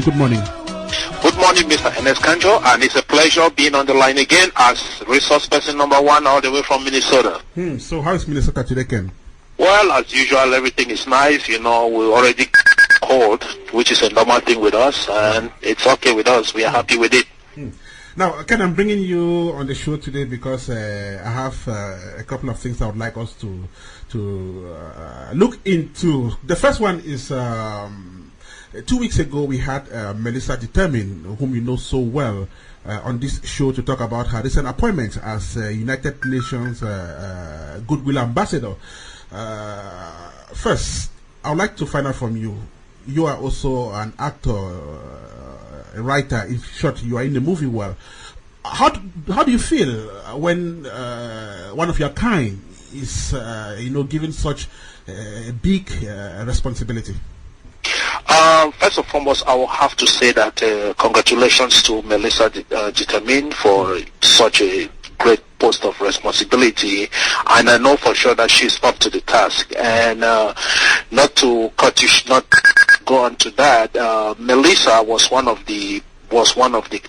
Good morning. Good morning, Mr. Ernest Kanjo, and it's a pleasure being on the line again as resource person number 1 all the way from Minnesota. So how is Minnesota today, Ken? Well, as usual, everything is nice. You know, we're already cold, which is a normal thing with us, and it's okay with us. We are happy with it. Now, Ken, I'm bringing you on the show today because I have a couple of things I would like us to look into. The first one is 2 weeks ago we had Melissa Determine, whom you know so well, on this show to talk about her recent appointment as United Nations Goodwill Ambassador. First, I would like to find out from you. You are also an actor, a writer. In short, you are in the movie world. How do you feel when one of your kind is given such a big responsibility? First and foremost, I will have to say that congratulations to Melissa Determine for such a great post of responsibility, and I know for sure that she's up to the task. And not to go on to that, Melissa was one of the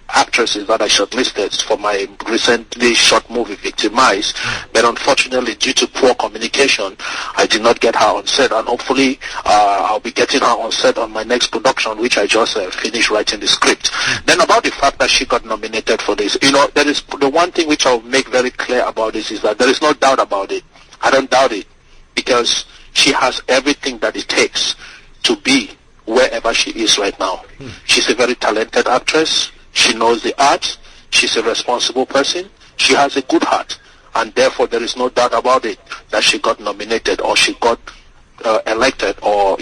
actresses that I shortlisted for my recently shot movie Victimized, but unfortunately due to poor communication I did not get her on set, and hopefully I'll be getting her on set on my next production, which I just finished writing the script. Then about the fact that she got nominated for this, there is the one thing which I'll make very clear about this is that there is no doubt about it. I don't doubt it, because she has everything that it takes to be wherever she is right now. She's a very talented actress. She knows the art. She's a responsible person. She has a good heart, and therefore there is no doubt about it that she got nominated or she got elected or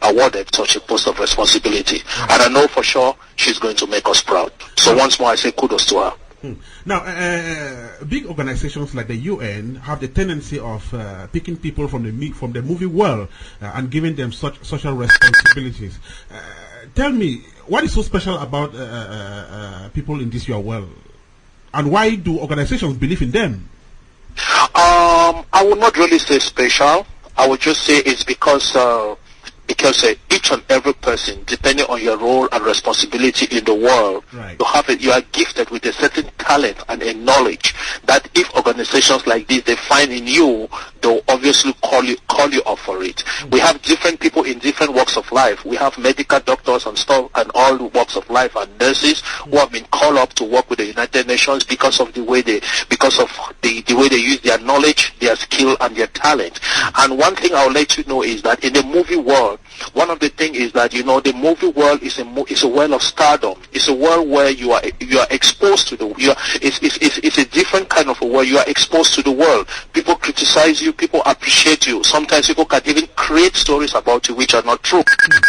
awarded such a post of responsibility. And I know for sure she's going to make us proud. So once more I say kudos to her. Now, big organizations like the UN have the tendency of picking people from the movie world and giving them such social responsibilities. Tell me, what is so special about people in this your world, and why do organizations believe in them? I would not really say special. I would just say it's because each and every person, depending on your role and responsibility in the world, right, you are gifted with a certain talent and a knowledge that if organizations like this they find in you, they'll obviously call you up for it. We have different people in different walks of life. We have medical doctors and stuff, and all walks of life, and nurses who have been called up to work with the United Nations because of the way they use their knowledge, their skill, and their talent. And one thing I'll let you know is that in the movie world, one of the things is that the movie world is a world of stardom. It's a world where you are exposed to it's a different kind of a world. You are exposed to the world. People criticize you. People appreciate you. Sometimes people can even create stories about you which are not true.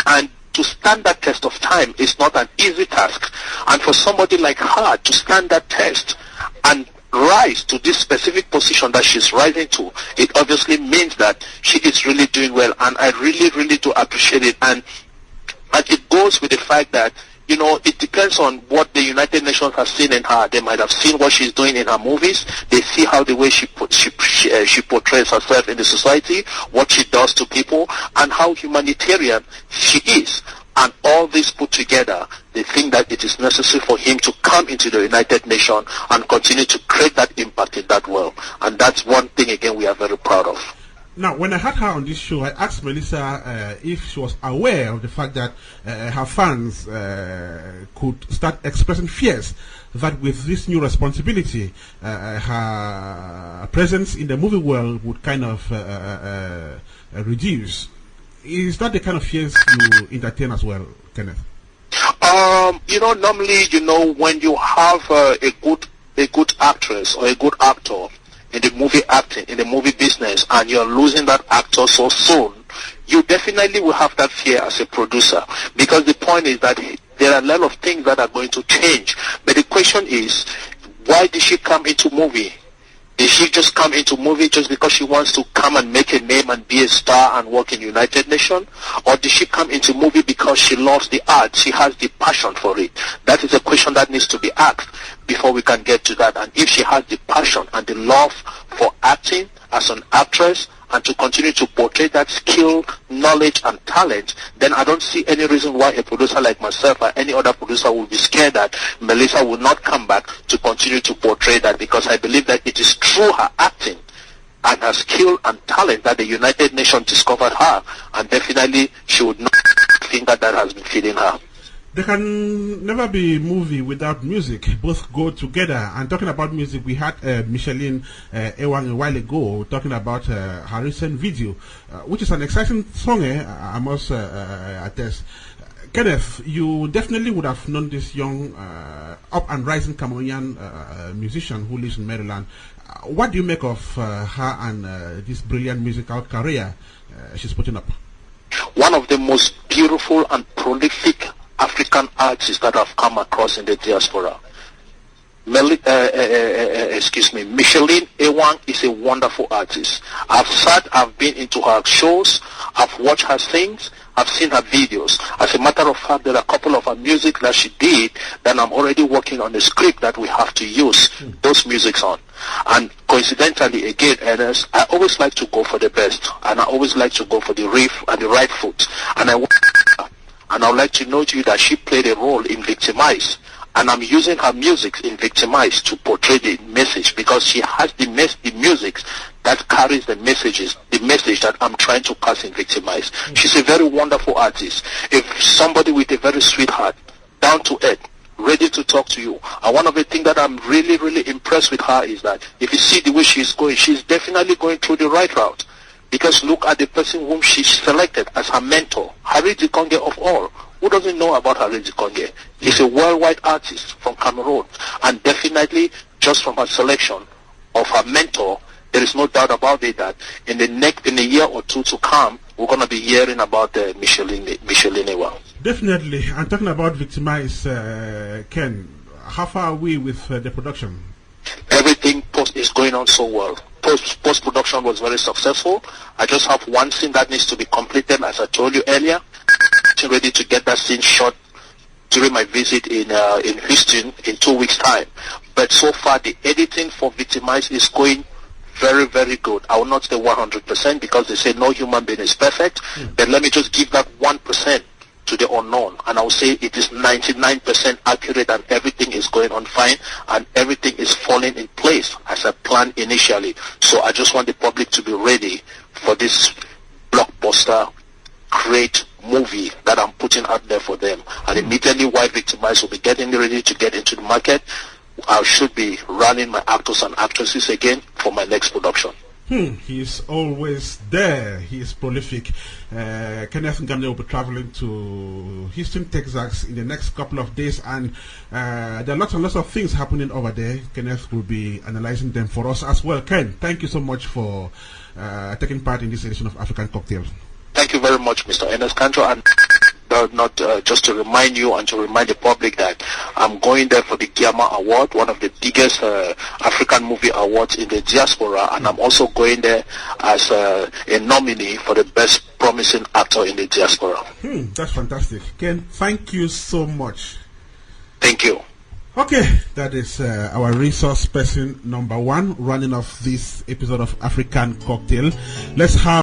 And to stand that test of time is not an easy task. And for somebody like her to stand that test and rise to this specific position that she's rising to, it obviously means that she is really doing well, and I really, really do appreciate it. And it goes with the fact that it depends on what the United Nations has seen in her. They might have seen what she's doing in her movies. They see how the way she portrays herself in the society, what she does to people, and how humanitarian she is. And all this put together, they think that it is necessary for him to come into the United Nations and continue to create that impact in that world. And that's one thing, again, we are very proud of. Now, when I had her on this show, I asked Melissa if she was aware of the fact that her fans could start expressing fears that with this new responsibility, her presence in the movie world would kind of reduce. Is that the kind of fears you entertain as well, Kenneth? Normally, when you have a good actress or a good actor in the movie acting, in the movie business, and you're losing that actor so soon, you definitely will have that fear as a producer, because the point is that there are a lot of things that are going to change. But the question is, why did she come into movie? Did she just come into movie just because she wants to come and make a name and be a star and work in United Nations? Or did she come into movie because she loves the art, she has the passion for it? That is a question that needs to be asked before we can get to that. And if she has the passion and the love for acting as an actress, and to continue to portray that skill, knowledge, and talent, then I don't see any reason why a producer like myself or any other producer will be scared that Melissa will not come back to continue to portray that, because I believe that it is through her acting and her skill and talent that the United Nations discovered her, and definitely she would not think that that has been feeding her. There can never be a movie without music. Both go together. And talking about music, we had Micheline Ewang a while ago talking about her recent video, which is an exciting song, I must attest. Kenneth, you definitely would have known this young, up and rising Cameroonian musician who lives in Maryland. What do you make of her and this brilliant musical career she's putting up? One of the most beautiful and prolific African artists that I've come across in the diaspora. Micheline Ewang is a wonderful artist. I've been into her shows, I've watched her sing, I've seen her videos. As a matter of fact, there are a couple of her music that she did that I'm already working on the script that we have to use those musics on. And coincidentally, again, Ernest, I always like to go for the best, and I always like to go for the riff and the right foot. And I would like to note to you that she played a role in Victimize, and I'm using her music in Victimize to portray the message, because she has the music that carries the message that I'm trying to pass in Victimize. She's a very wonderful artist. If somebody with a very sweet heart, down to earth, ready to talk to you. And one of the things that I'm really, really impressed with her is that if you see the way she's going, she's definitely going through the right route. Because look at the person whom she selected as her mentor, Harry Zikonge of all. Who doesn't know about Harry Zikonge? He's a worldwide artist from Cameroon. And definitely, just from her selection of her mentor, there is no doubt about it that in a year or two to come, we're going to be hearing about Micheline Ewang. Definitely. And talking about Victimize, Ken, how far are we with the production? Everything is going on so well. Post-production was very successful. I just have one scene that needs to be completed, as I told you earlier. I'm ready to get that scene shot during my visit in Houston in 2 weeks' time. But so far, the editing for Victimize is going very, very good. I will not say 100% because they say no human being is perfect. But let me just give that 1% to the unknown, and I will say it is 99% accurate, and everything is going on fine, and everything is falling in place as I planned initially. So I just want the public to be ready for this blockbuster, great movie that I'm putting out there for them. And immediately while Victimize will be getting ready to get into the market, I should be running my actors and actresses again for my next production. He's always there. He is prolific. Kenneth Ngamne will be traveling to Houston, Texas in the next couple of days, and there are lots and lots of things happening over there. Kenneth will be analyzing them for us as well. Ken, thank you so much for taking part in this edition of African Cocktail. Thank you very much, Mr. Ernest Kanjo, and just to remind you and to remind the public that I'm going there for the Giama Award, one of the biggest African movie awards in the diaspora, and I'm also going there as a nominee for the best promising actor in the diaspora. That's fantastic. Ken, thank you so much. Thank you. Okay, that is our resource person number one, running off this episode of African Cocktail. Let's have